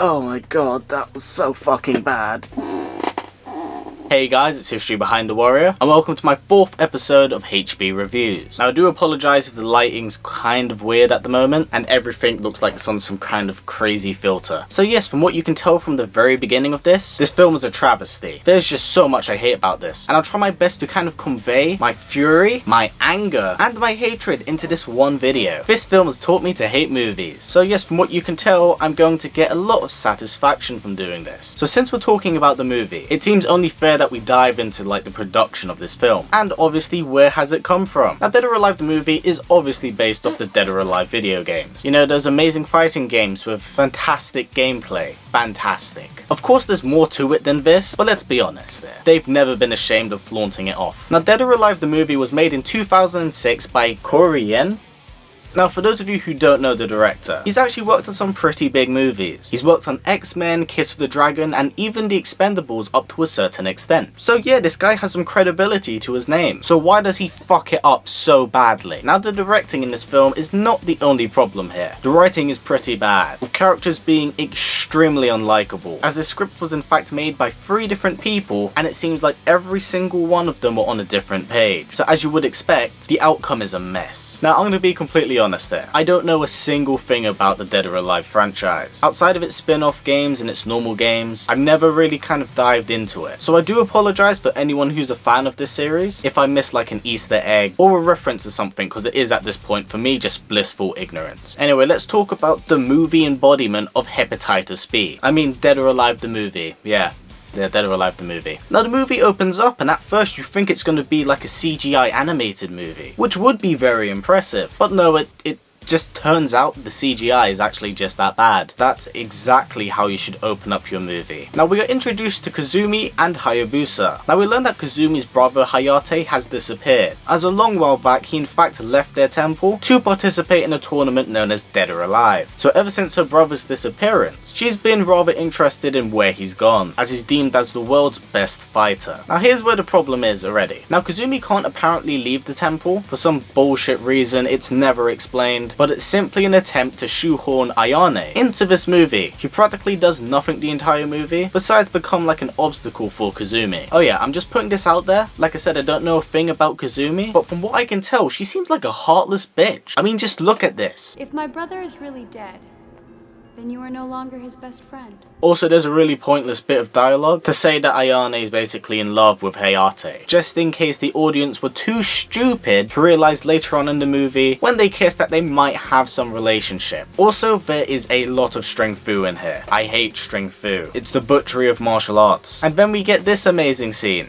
Oh my god, that was so fucking bad. Hey guys, it's History Behind the Warrior, and welcome to my 4th episode of HBReviews. Now I do apologise if the lighting's kind of weird at the moment, and everything looks like it's on some kind of crazy filter. So yes, from what you can tell from the very beginning of this film is a travesty. There's just so much I hate about this, and I'll try my best to kind of convey my fury, my anger, and my hatred into this one video. This film has taught me to hate movies. So yes, from what you can tell, I'm going to get a lot of satisfaction from doing this. So since we're talking about the movie, it seems only fair that we dive into like the production of this film, and obviously where has it come from. Now Dead or Alive the movie is obviously based off the Dead or Alive video games. You know, those amazing fighting games with fantastic gameplay. Fantastic. Of course there's more to it than this, but let's be honest there. They've never been ashamed of flaunting it off. Now Dead or Alive the movie was made in 2006 by Korean. Now for those of you who don't know the director, he's actually worked on some pretty big movies. He's worked on X-Men, Kiss of the Dragon, and even The Expendables up to a certain extent. So yeah, this guy has some credibility to his name. So why does he fuck it up so badly? Now the directing in this film is not the only problem here. The writing is pretty bad, with characters being extremely unlikable, as the script was in fact made by 3 different people, and it seems like every single one of them were on a different page. So as you would expect, the outcome is a mess. Now I'm going to be completely honest there. I don't know a single thing about the Dead or Alive franchise. Outside of its spin-off games and its normal games, I've never really kind of dived into it. So I do apologise for anyone who's a fan of this series if I miss like an Easter egg or a reference to something, because it is at this point for me just blissful ignorance. Anyway, let's talk about the movie embodiment of hepatitis B. I mean Dead or Alive the movie. Yeah, Dead or Alive the movie. Now the movie opens up and at first you think it's going to be like a CGI animated movie, which would be very impressive. But no, it just turns out the CGI is actually just that bad. That's exactly how you should open up your movie. Now we are introduced to Kazumi and Hayabusa. Now we learn that Kazumi's brother Hayate has disappeared, as a long while back he in fact left their temple to participate in a tournament known as Dead or Alive. So ever since her brother's disappearance, she's been rather interested in where he's gone, as he's deemed as the world's best fighter. Now here's where the problem is already. Now Kazumi can't apparently leave the temple for some bullshit reason, it's never explained, but it's simply an attempt to shoehorn Ayane into this movie. She practically does nothing the entire movie, besides become like an obstacle for Kazumi. Oh yeah, I'm just putting this out there. Like I said, I don't know a thing about Kazumi, but from what I can tell, she seems like a heartless bitch. I mean, just look at this. If my brother is really dead, then you are no longer his best friend. Also, there's a really pointless bit of dialogue to say that Ayane is basically in love with Hayate, just in case the audience were too stupid to realise later on in the movie when they kiss that they might have some relationship. Also, there is a lot of string fu in here. I hate string fu. It's the butchery of martial arts. And then we get this amazing scene.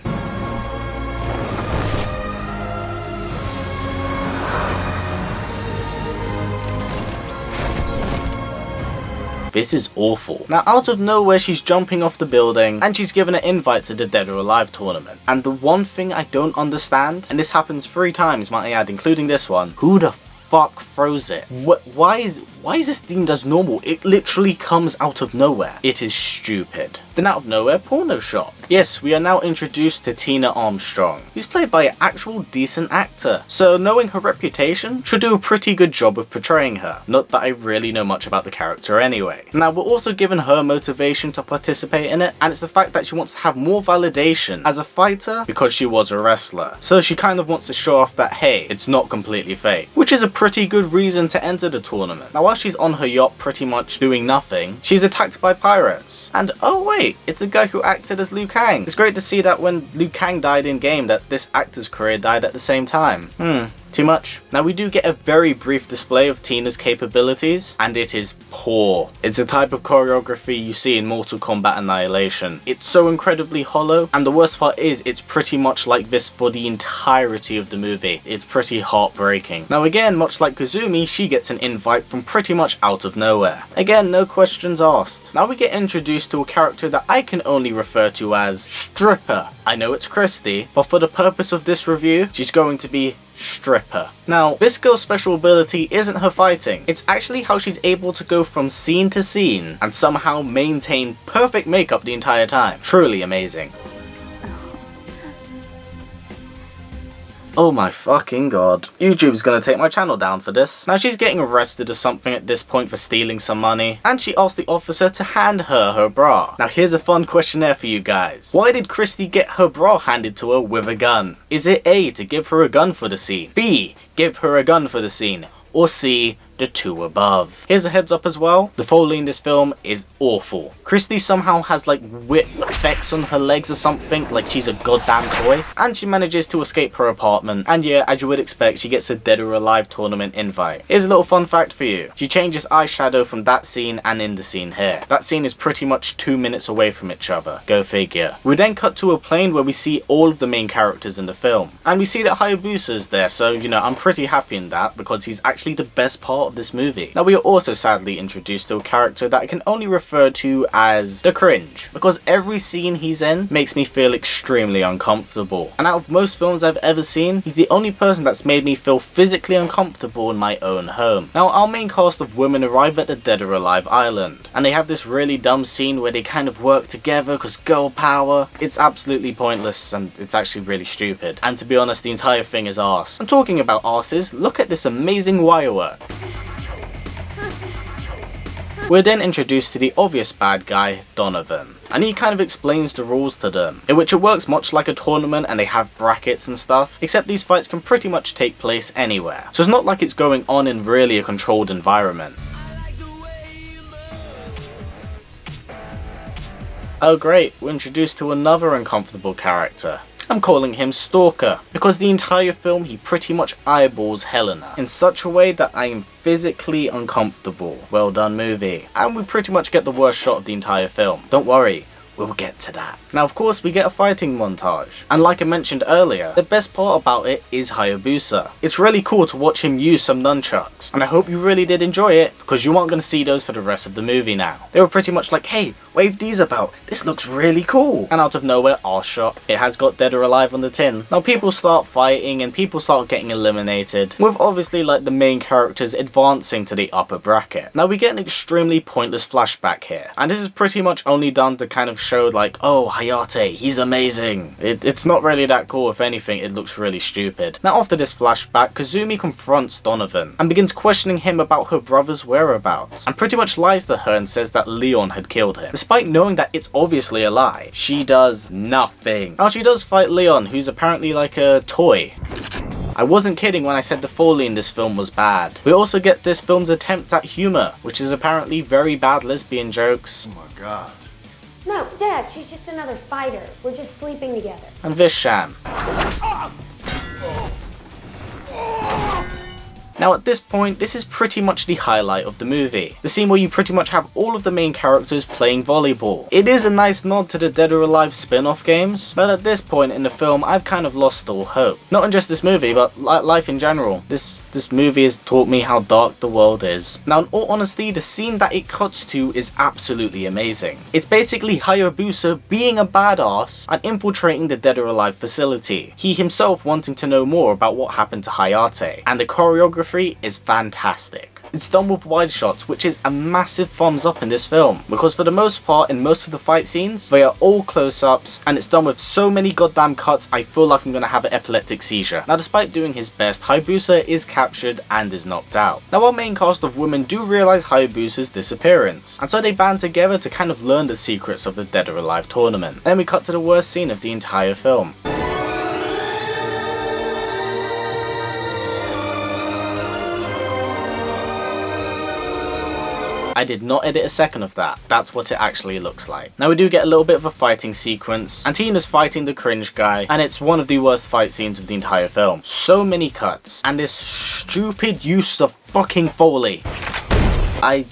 This is awful. Now out of nowhere she's jumping off the building and she's given an invite to the Dead or Alive tournament. And the one thing I don't understand, and this happens 3 times might I add, including this one, who the fuck throws it? Why is this deemed as normal? It literally comes out of nowhere. It is stupid. Then out of nowhere, porno shop. Yes, we are now introduced to Tina Armstrong, who's played by an actual decent actor. So knowing her reputation should do a pretty good job of portraying her. Not that I really know much about the character anyway. Now we're also given her motivation to participate in it, and it's the fact that she wants to have more validation as a fighter because she was a wrestler. So she kind of wants to show off that, hey, it's not completely fake, which is a pretty good reason to enter the tournament. Now while she's on her yacht pretty much doing nothing, she's attacked by pirates. And oh wait, it's a guy who acted as Liu Kang. It's great to see that when Liu Kang died in game that this actor's career died at the same time. Too much. Now we do get a very brief display of Tina's capabilities, and it is poor. It's a type of choreography you see in Mortal Kombat Annihilation. It's so incredibly hollow, and the worst part is it's pretty much like this for the entirety of the movie. It's pretty heartbreaking. Now again, much like Kazumi, she gets an invite from pretty much out of nowhere. Again, no questions asked. Now we get introduced to a character that I can only refer to as Stripper. I know it's Christy, but for the purpose of this review, she's going to be Stripper. Now, this girl's special ability isn't her fighting, it's actually how she's able to go from scene to scene and somehow maintain perfect makeup the entire time. Truly amazing. Oh my fucking god. YouTube's gonna take my channel down for this. Now she's getting arrested or something at this point for stealing some money, and she asks the officer to hand her bra. Now here's a fun questionnaire for you guys. Why did Christy get her bra handed to her with a gun? Is it A, to give her a gun for the scene? B, give her a gun for the scene? Or C, the two above? Here's a heads up as well, the Foley in this film is awful. Christy somehow has like whip effects on her legs or something, like she's a goddamn toy, and she manages to escape her apartment, and yeah, as you would expect, she gets a Dead or Alive tournament invite. Here's a little fun fact for you. She changes eyeshadow from that scene and in the scene here. That scene is pretty much 2 minutes away from each other. Go figure. We then cut to a plane where we see all of the main characters in the film, and we see that Hayabusa's there, so you know, I'm pretty happy in that because he's actually the best part of this movie. Now we are also sadly introduced to a character that I can only refer to as the cringe, because every scene he's in makes me feel extremely uncomfortable, and out of most films I've ever seen, he's the only person that's made me feel physically uncomfortable in my own home. Now our main cast of women arrive at the Dead or Alive island, and they have this really dumb scene where they kind of work together because girl power. It's absolutely pointless and it's actually really stupid, and to be honest, the entire thing is arse. And talking about arses, look at this amazing wire work. We're then introduced to the obvious bad guy, Donovan, and he kind of explains the rules to them, in which it works much like a tournament and they have brackets and stuff, except these fights can pretty much take place anywhere, so it's not like it's going on in really a controlled environment. Oh great, we're introduced to another uncomfortable character. I'm calling him Stalker, because the entire film he pretty much eyeballs Helena in such a way that I am physically uncomfortable. Well done movie. And we pretty much get the worst shot of the entire film. Don't worry, we'll get to that. Now of course we get a fighting montage, and like I mentioned earlier, the best part about it is Hayabusa. It's really cool to watch him use some nunchucks, and I hope you really did enjoy it, because you aren't going to see those for the rest of the movie now. They were pretty much like, hey, wave these about, this looks really cool, and out of nowhere, arse shot, it has got Dead or Alive on the tin. Now people start fighting and people start getting eliminated, with obviously like the main characters advancing to the upper bracket. Now we get an extremely pointless flashback here, and this is pretty much only done to kind of show like, oh, Hayate, he's amazing. It's not really that cool. If anything, it looks really stupid. Now after this flashback, Kazumi confronts Donovan and begins questioning him about her brother's whereabouts, and pretty much lies to her and says that Leon had killed him, despite knowing that it's obviously a lie. She does nothing. Now she does fight Leon, who's apparently like a toy. I wasn't kidding when I said the Foley in this film was bad. We also get this film's attempt at humor, which is apparently very bad lesbian jokes. Oh my god. No, Dad, she's just another fighter. We're just sleeping together. And Visham. Now at this point, this is pretty much the highlight of the movie. The scene where you pretty much have all of the main characters playing volleyball. It is a nice nod to the Dead or Alive spin-off games, but at this point in the film, I've kind of lost all hope. Not in just this movie, but life in general. This movie has taught me how dark the world is. Now in all honesty, the scene that it cuts to is absolutely amazing. It's basically Hayabusa being a badass and infiltrating the Dead or Alive facility. He himself wanting to know more about what happened to Hayate, and the choreography is fantastic. It's done with wide shots, which is a massive thumbs up in this film, because for the most part in most of the fight scenes they are all close-ups, and it's done with so many goddamn cuts I feel like I'm gonna have an epileptic seizure. Now despite doing his best, Hayabusa is captured and is knocked out. Now our main cast of women do realise Hayabusa's disappearance, and so they band together to kind of learn the secrets of the Dead or Alive tournament. Then we cut to the worst scene of the entire film. I did not edit a second of that. That's what it actually looks like. Now we do get a little bit of a fighting sequence, and Tina's fighting the cringe guy, and it's one of the worst fight scenes of the entire film. So many cuts, and this stupid use of fucking Foley. I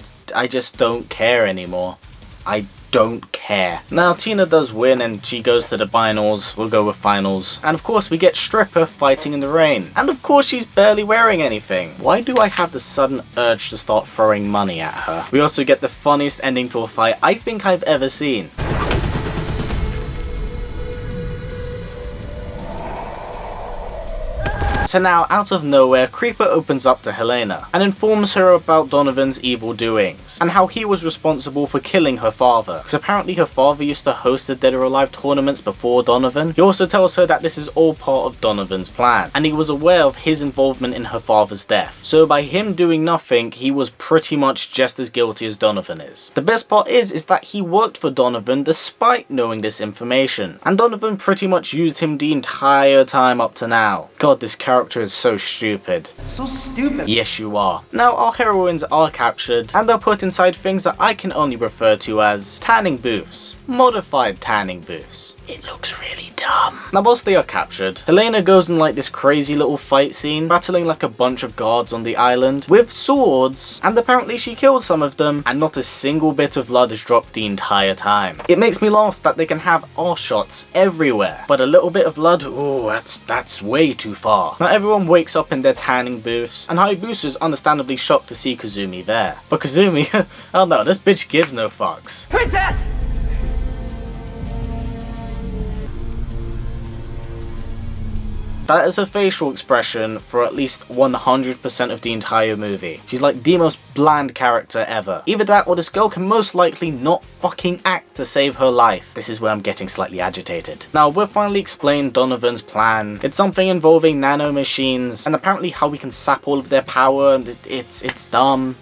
just don't care anymore. I don't care. Now Tina does win and she goes to the finals. We'll go with finals. And of course we get Stripper fighting in the rain. And of course she's barely wearing anything. Why do I have the sudden urge to start throwing money at her? We also get the funniest ending to a fight I think I've ever seen. So now, out of nowhere, Creeper opens up to Helena and informs her about Donovan's evil doings and how he was responsible for killing her father, because apparently her father used to host the Dead or Alive tournaments before Donovan. He also tells her that this is all part of Donovan's plan, and he was aware of his involvement in her father's death. So by him doing nothing, he was pretty much just as guilty as Donovan is. The best part is that he worked for Donovan despite knowing this information, and Donovan pretty much used him the entire time up to now. God, this character is so stupid. So stupid. Yes, you are. Now, our heroines are captured, and are put inside things that I can only refer to as tanning booths. Modified tanning booths. It looks really dumb. Now, whilst they are captured, Helena goes in like this crazy little fight scene, battling like a bunch of guards on the island with swords, and apparently she killed some of them, and not a single bit of blood is dropped the entire time. It makes me laugh that they can have arse shots everywhere, but a little bit of blood, oh, that's way too far. Now, everyone wakes up in their tanning booths, and Hayabusa is understandably shocked to see Kazumi there. But Kazumi, oh no, this bitch gives no fucks. Princess! That is her facial expression for at least 100% of the entire movie. She's like the most bland character ever. Either that or this girl can most likely not fucking act to save her life. This is where I'm getting slightly agitated. Now, we've finally explained Donovan's plan. It's something involving nanomachines and apparently how we can sap all of their power, and it's dumb.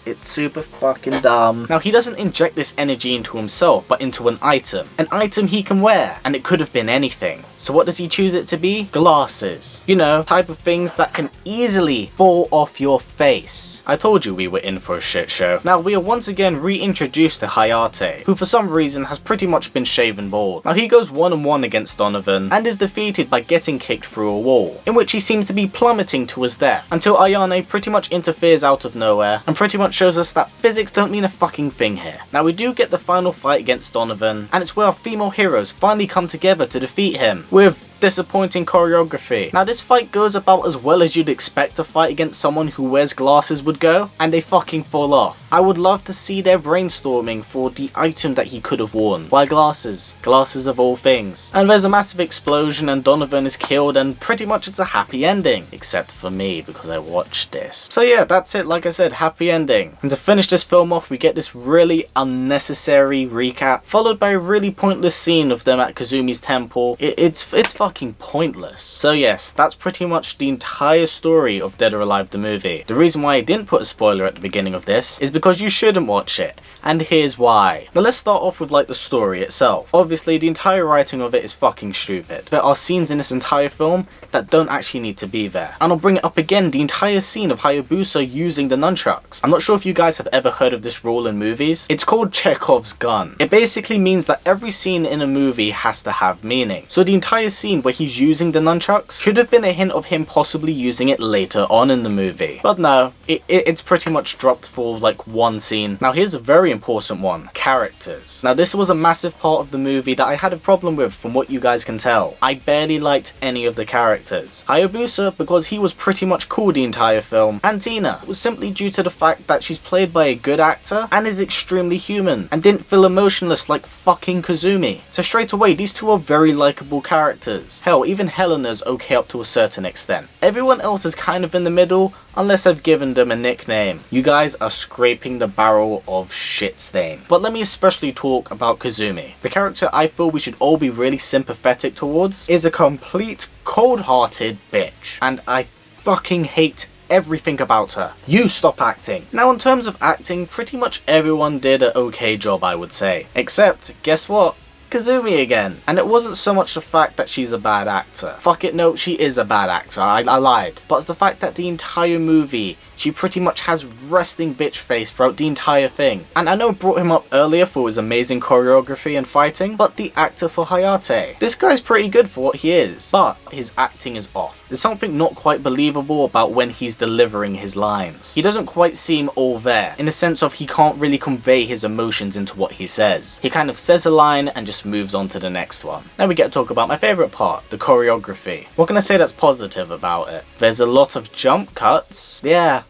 It's super fucking dumb. Now, he doesn't inject this energy into himself, but into an item. An item he can wear, and it could have been anything. So what does he choose it to be? Glasses. You know, type of things that can easily fall off your face. I told you we were in for a shit show. Now, we are once again reintroduced to Hayate, who for some reason has pretty much been shaven bald. Now, he goes one-on-one against Donovan, and is defeated by getting kicked through a wall, in which he seems to be plummeting to his death, until Ayane pretty much interferes out of nowhere, and pretty much shows us that physics don't mean a fucking thing here. Now, we do get the final fight against Donovan, and it's where our female heroes finally come together to defeat him, with disappointing choreography. Now, this fight goes about as well as you'd expect a fight against someone who wears glasses would go, and they fucking fall off. I would love to see their brainstorming for the item that he could have worn. Why glasses? Glasses of all things. And there's a massive explosion and Donovan is killed, and pretty much it's a happy ending. Except for me, because I watched this. So yeah, that's it. Like I said, happy ending. And to finish this film off, we get this really unnecessary recap, followed by a really pointless scene of them at Kazumi's temple. It's fucking pointless. So yes, that's pretty much the entire story of Dead or Alive the movie. The reason why I didn't put a spoiler at the beginning of this is because you shouldn't watch it, and here's why. Now, let's start off with like the story itself. Obviously, the entire writing of it is fucking stupid. There are scenes in this entire film that don't actually need to be there. And I'll bring it up again, the entire scene of Hayabusa using the nunchucks. I'm not sure if you guys have ever heard of this rule in movies. It's called Chekhov's gun. It basically means that every scene in a movie has to have meaning. So the entire scene where he's using the nunchucks should have been a hint of him possibly using it later on in the movie. But no, it's pretty much dropped for like one scene. Now, here's a very important one. Characters. Now, this was a massive part of the movie that I had a problem with from what you guys can tell. I barely liked any of the characters. Hayabusa, because he was pretty much cool the entire film, and Tina was simply due to the fact that she's played by a good actor and is extremely human and didn't feel emotionless like fucking Kazumi. So straight away, these two are very likable characters. Hell, even Helena's okay up to a certain extent. Everyone else is kind of in the middle, unless I've given them a nickname. You guys are scraping the barrel of shit stain. But let me especially talk about Kazumi. The character I feel we should all be really sympathetic towards is a complete cold-hearted bitch, and I fucking hate everything about her. You stop acting. Now, in terms of acting, pretty much everyone did an okay job, I would say. Except, guess what? Kazumi again. And it wasn't so much the fact that she's a bad actor. Fuck it, no, she is a bad actor. I lied. But it's the fact that the entire movie, she pretty much has resting bitch face throughout the entire thing. And I know I brought him up earlier for his amazing choreography and fighting, but the actor for Hayate, this guy's pretty good for what he is, but his acting is off. There's something not quite believable about when he's delivering his lines. He doesn't quite seem all there, in the sense of he can't really convey his emotions into what he says. He kind of says a line and just moves on to the next one. Now we get to talk about my favourite part, the choreography. What can I say that's positive about it? There's a lot of jump cuts. Yeah,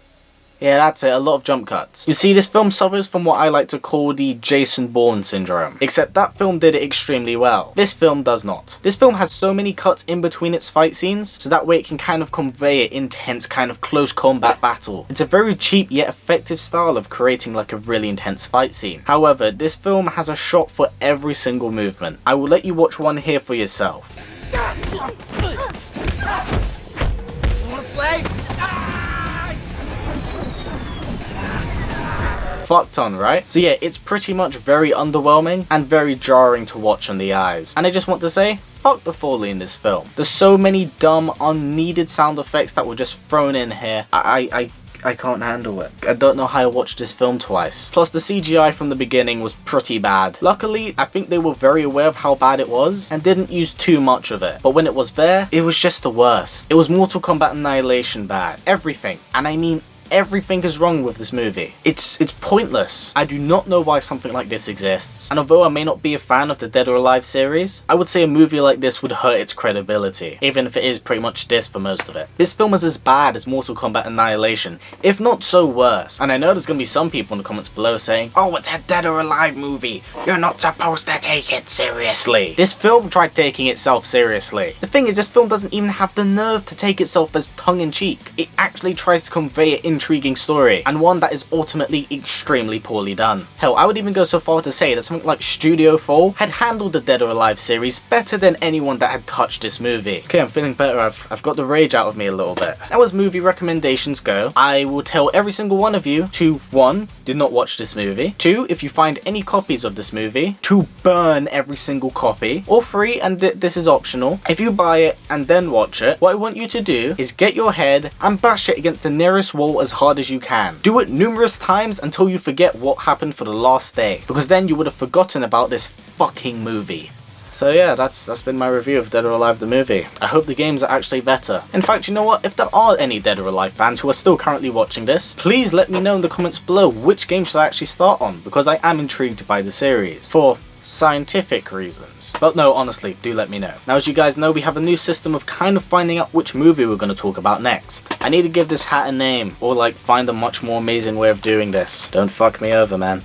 Yeah, that's it, a lot of jump cuts. You see, this film suffers from what I like to call the Jason Bourne syndrome, except that film did it extremely well. This film does not. This film has so many cuts in between its fight scenes, so that way it can kind of convey an intense kind of close combat battle. It's a very cheap yet effective style of creating like a really intense fight scene. However, this film has a shot for every single movement. I will let you watch one here for yourself. Fucked on, right? So yeah, it's pretty much very underwhelming and very jarring to watch on the eyes. And I just want to say, fuck the Foley in this film. There's so many dumb, unneeded sound effects that were just thrown in here. I can't handle it. I don't know how I watched this film twice. Plus, the CGI from the beginning was pretty bad. Luckily, I think they were very aware of how bad it was and didn't use too much of it. But when it was there, it was just the worst. It was Mortal Kombat Annihilation bad. Everything. And I mean everything is wrong with this movie. It's pointless. I do not know why something like this exists. And although I may not be a fan of the Dead or Alive series, I would say a movie like this would hurt its credibility, even if it is pretty much this for most of it. This film is as bad as Mortal Kombat Annihilation, if not so worse. And I know there's gonna be some people in the comments below saying, oh, it's a Dead or Alive movie. You're not supposed to take it seriously. This film tried taking itself seriously. The thing is, this film doesn't even have the nerve to take itself as tongue-in-cheek. It actually tries to convey an intriguing story, and one that is ultimately extremely poorly done. Hell, I would even go so far to say that something like Studio 4 had handled the Dead or Alive series better than anyone that had touched this movie. Okay, I'm feeling better. I've got the rage out of me a little bit. Now, as movie recommendations go, I will tell every single one of you to 1. Do not watch this movie. 2. If you find any copies of this movie, to burn every single copy. Or 3, and this is optional, if you buy it and then watch it, what I want you to do is get your head and bash it against the nearest wall as hard as you can. Do it numerous times until you forget what happened for the last day, because then you would have forgotten about this fucking movie. So yeah, that's been my review of Dead or Alive the movie. I hope the games are actually better. In fact, you know what? If there are any Dead or Alive fans who are still currently watching this, please let me know in the comments below which game should I actually start on, because I am intrigued by the series. For scientific reasons. But no, honestly, do let me know. Now, as you guys know, we have a new system of kind of finding out which movie we're going to talk about next. I need to give this hat a name, or like find a much more amazing way of doing this. Don't fuck me over, man.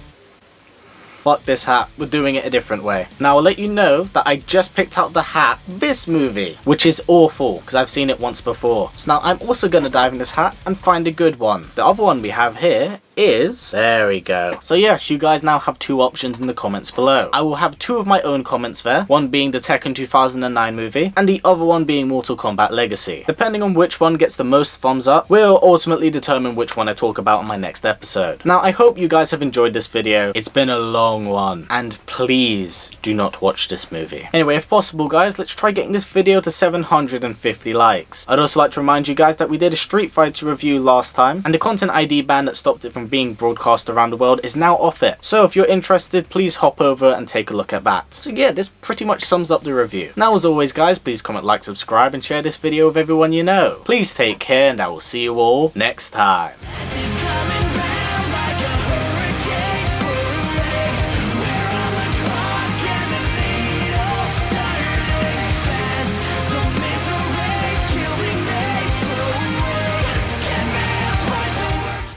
Fuck this hat, we're doing it a different way. Now, I'll let you know that I just picked out the hat this movie, which is awful, because I've seen it once before. So now I'm also going to dive in this hat and find a good one. The other one we have here is... there we go. So yes, you guys now have 2 options in the comments below. I will have 2 of my own comments there, one being the Tekken 2009 movie, and the other one being Mortal Kombat Legacy. Depending on which one gets the most thumbs up, will ultimately determine which one I talk about in my next episode. Now, I hope you guys have enjoyed this video. It's been a long one, and please do not watch this movie. Anyway, if possible guys, let's try getting this video to 750 likes. I'd also like to remind you guys that we did a Street Fighter review last time, and the content ID ban that stopped it from being broadcast around the world is now off it. So if you're interested, please hop over and take a look at that. So yeah, this pretty much sums up the review. Now, as always guys, please comment, like, subscribe, and share this video with everyone you know. Please take care, and I will see you all next time.